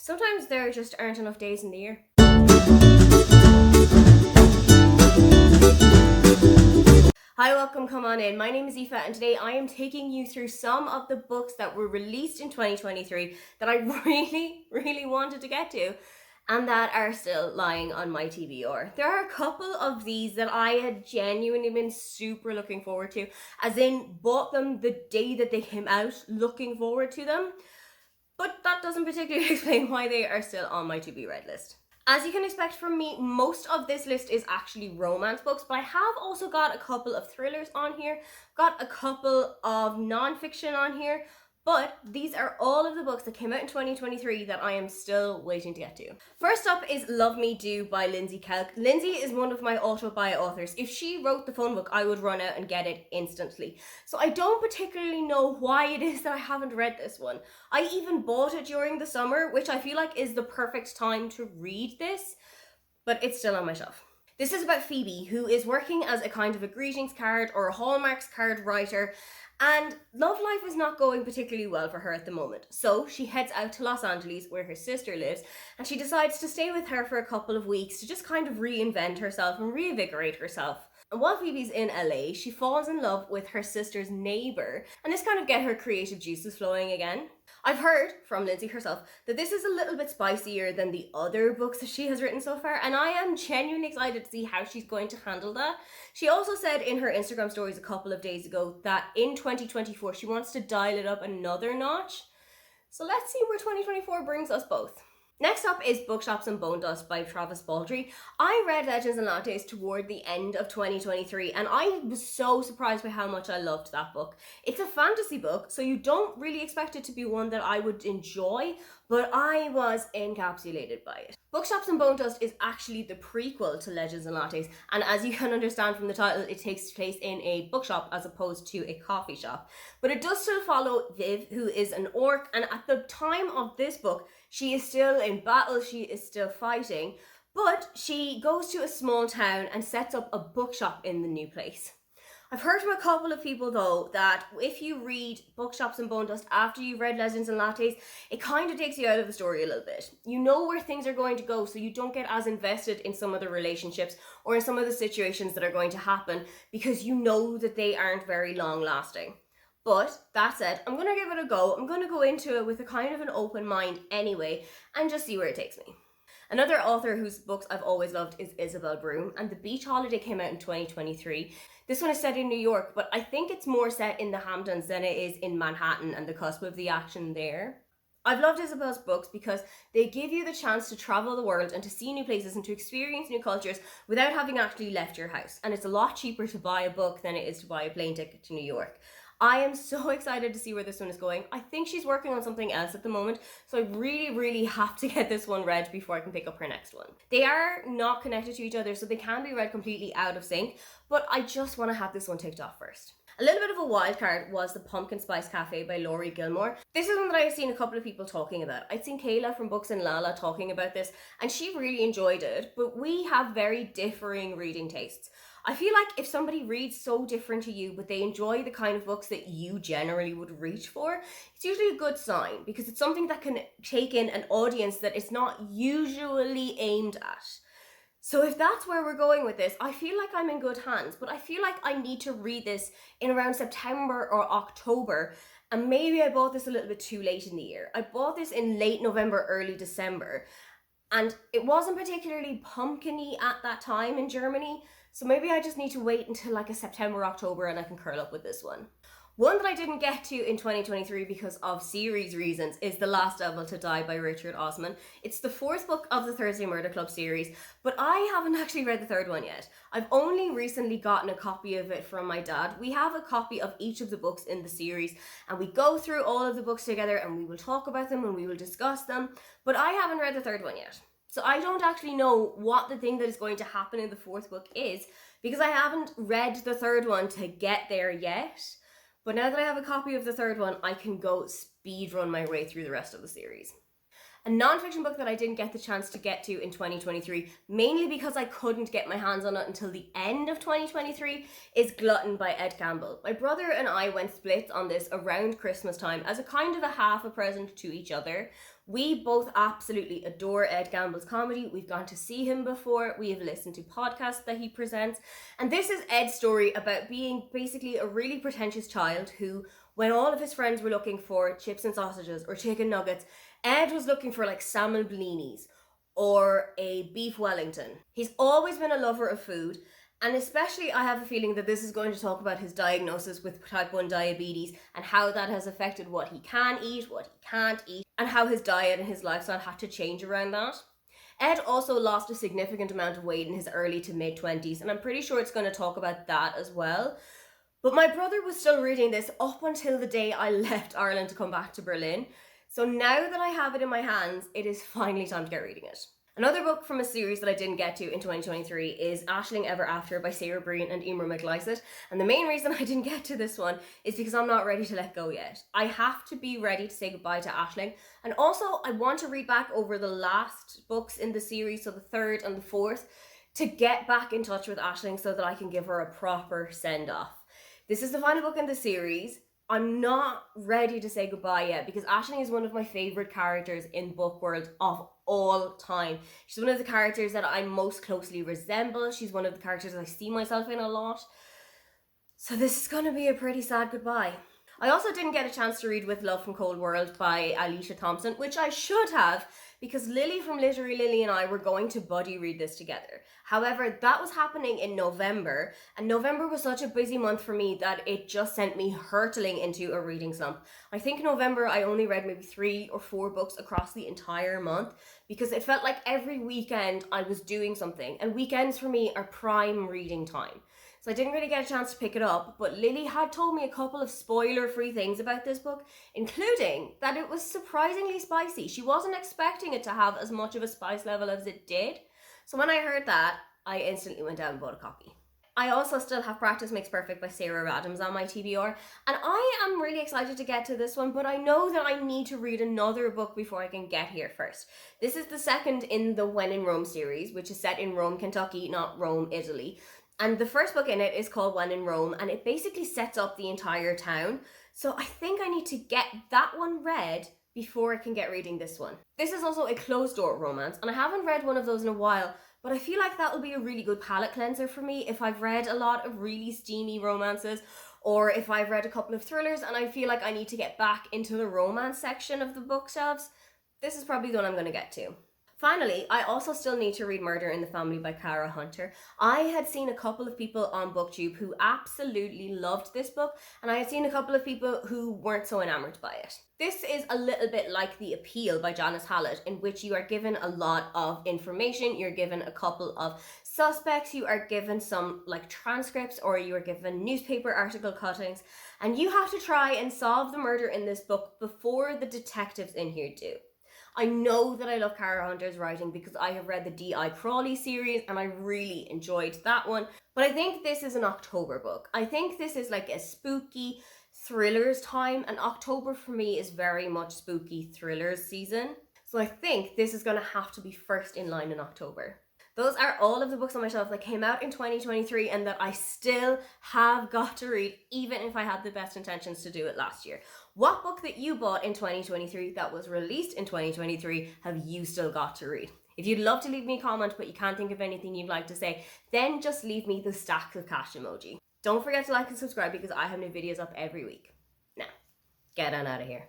Sometimes there just aren't enough days in the year. Hi, welcome, come on in. My name is Aoife and today I am taking you through some of the books that were released in 2023 that I really wanted to get to and that are still lying on my TBR. There are a couple of these that I had genuinely been super looking forward to, as in bought them the day that they came out, looking forward to them. But that doesn't particularly explain why they are still on my to-be-read list. As you can expect from me, most of this list is actually romance books, but I have also got a couple of thrillers on here, got a couple of non-fiction on here, but these are all of the books that came out in 2023 that I am still waiting to get to. First up is Love Me Do by Lindsay Kelk. Lindsay is one of my auto-buy authors. If she wrote the phone book, I would run out and get it instantly. So I don't particularly know why it is that I haven't read this one. I even bought it during the summer, which I feel like is the perfect time to read this, but it's still on my shelf. This is about Phoebe, who is working as a kind of a greetings card or a Hallmarks card writer, and love life is not going particularly well for her at the moment. So she heads out to Los Angeles, where her sister lives, and she decides to stay with her for a couple of weeks to just kind of reinvent herself and reinvigorate herself. And while Phoebe's in LA, she falls in love with her sister's neighbour, and this kind of get her creative juices flowing again. I've heard from Lindsay herself that this is a little bit spicier than the other books that she has written so far, and I am genuinely excited to see how she's going to handle that. She also said in her Instagram stories a couple of days ago that in 2024 she wants to dial it up another notch. So let's see where 2024 brings us both. Next up is Bookshops and Bone Dust by Travis Baldree. I read Legends and Lattes toward the end of 2023 and I was so surprised by how much I loved that book. It's a fantasy book, so you don't really expect it to be one that I would enjoy, but I was encapsulated by it. Bookshops and Bone Dust is actually the prequel to Legends and Lattes, and as you can understand from the title, it takes place in a bookshop as opposed to a coffee shop. But it does still follow Viv, who is an orc, and at the time of this book, she is still in battle, she is still fighting, but she goes to a small town and sets up a bookshop in the new place. I've heard from a couple of people though that if you read Bookshops and Bone Dust after you've read Legends and Lattes, it kind of takes you out of the story a little bit. You know where things are going to go, so you don't get as invested in some of the relationships or in some of the situations that are going to happen because you know that they aren't very long lasting. But that said, I'm going to give it a go. I'm going to go into it with a kind of an open mind anyway and just see where it takes me. Another author whose books I've always loved is Isabel Broom, and The Beach Holiday came out in 2023. This one is set in New York, but I think it's more set in the Hamptons than it is in Manhattan and the cusp of the action there. I've loved Isabel's books because they give you the chance to travel the world and to see new places and to experience new cultures without having actually left your house. And it's a lot cheaper to buy a book than it is to buy a plane ticket to New York. I am so excited to see where this one is going. I think she's working on something else at the moment, so I really have to get this one read before I can pick up her next one. They are not connected to each other, so they can be read completely out of sync, but I just want to have this one ticked off first. A little bit of a wild card was The Pumpkin Spice Cafe by Laurie Gilmore. This is one that I've seen a couple of people talking about. I'd seen Kayla from Books and Lala talking about this, and she really enjoyed it, but we have very differing reading tastes. I feel like if somebody reads so different to you, but they enjoy the kind of books that you generally would reach for, it's usually a good sign because it's something that can take in an audience that it's not usually aimed at. So if that's where we're going with this, I feel like I'm in good hands, but I feel like I need to read this in around September or October, and maybe I bought this a little bit too late in the year. I bought this in late November, early December, and it wasn't particularly pumpkin-y at that time in Germany, so maybe I just need to wait until like a September, October and I can curl up with this one. One that I didn't get to in 2023 because of series reasons is The Last Devil to Die by Richard Osman. It's the fourth book of the Thursday Murder Club series, but I haven't actually read the third one yet. I've only recently gotten a copy of it from my dad. We have a copy of each of the books in the series and we go through all of the books together and we will talk about them and we will discuss them, but I haven't read the third one yet. So I don't actually know what the thing that is going to happen in the fourth book is because I haven't read the third one to get there yet. But now that I have a copy of the third one, I can go speed run my way through the rest of the series. A non-fiction book that I didn't get the chance to get to in 2023, mainly because I couldn't get my hands on it until the end of 2023, is Glutton by Ed Campbell. My brother and I went split on this around Christmas time as a kind of a half a present to each other. We both absolutely adore Ed Gamble's comedy. We've gone to see him before. We have listened to podcasts that he presents. And this is Ed's story about being basically a really pretentious child who, when all of his friends were looking for chips and sausages or chicken nuggets, Ed was looking for like salmon blinis or a beef Wellington. He's always been a lover of food, and especially I have a feeling that this is going to talk about his diagnosis with type 1 diabetes and how that has affected what he can eat, what he can't eat, and how his diet and his lifestyle had to change around that. Ed also lost a significant amount of weight in his early to mid 20s, and I'm pretty sure it's going to talk about that as well. But my brother was still reading this up until the day I left Ireland to come back to Berlin. So now that I have it in my hands, it is finally time to get reading it. Another book from a series that I didn't get to in 2023 is Aisling Ever After by Sarah Breen and Emer McLysaght. And the main reason I didn't get to this one is because I'm not ready to let go yet. I have to be ready to say goodbye to Aisling. And also I want to read back over the last books in the series, so the third and the fourth, to get back in touch with Aisling so that I can give her a proper send-off. This is the final book in the series. I'm not ready to say goodbye yet because Aisling is one of my favourite characters in book world of all time. She's one of the characters that I most closely resemble. She's one of the characters I see myself in a lot. So this is going to be a pretty sad goodbye. I also didn't get a chance to read With Love from Cold World by Alicia Thompson, which I should have, because Lily from Literary Lily and I were going to buddy read this together. However, that was happening in November, and November was such a busy month for me that it just sent me hurtling into a reading slump. I think in November I only read maybe 3 or 4 books across the entire month, because it felt like every weekend I was doing something, and weekends for me are prime reading time. So I didn't really get a chance to pick it up, but Lily had told me a couple of spoiler-free things about this book, including that it was surprisingly spicy. She wasn't expecting it to have as much of a spice level as it did. So when I heard that, I instantly went out and bought a copy. I also still have Practice Makes Perfect by Sarah Adams on my TBR, and I am really excited to get to this one, but I know that I need to read another book before I can get here first. This is the second in the When in Rome series, which is set in Rome, Kentucky, not Rome, Italy. And the first book in it is called When in Rome, and it basically sets up the entire town. So I think I need to get that one read before I can get reading this one. This is also a closed-door romance, and I haven't read one of those in a while, but I feel like that will be a really good palate cleanser for me if I've read a lot of really steamy romances, or if I've read a couple of thrillers and I feel like I need to get back into the romance section of the bookshelves. This is probably the one I'm going to get to. Finally, I also still need to read Murder in the Family by Kara Hunter. I had seen a couple of people on BookTube who absolutely loved this book, and I had seen a couple of people who weren't so enamored by it. This is a little bit like The Appeal by Janice Hallett, in which you are given a lot of information, you're given a couple of suspects, you are given some like transcripts, or you are given newspaper article cuttings, and you have to try and solve the murder in this book before the detectives in here do. I know that I love Kara Hunter's writing because I have read the D.I. Crawley series and I really enjoyed that one. But I think this is an October book. I think this is like a spooky thrillers time, and October for me is very much spooky thrillers season. So I think this is going to have to be first in line in October. Those are all of the books on my shelf that came out in 2023 and that I still have got to read, even if I had the best intentions to do it last year. What book that you bought in 2023 that was released in 2023 have you still got to read? If you'd love to leave me a comment but you can't think of anything you'd like to say, then just leave me the stacks of cash emoji. Don't forget to like and subscribe because I have new videos up every week. Now, get on out of here.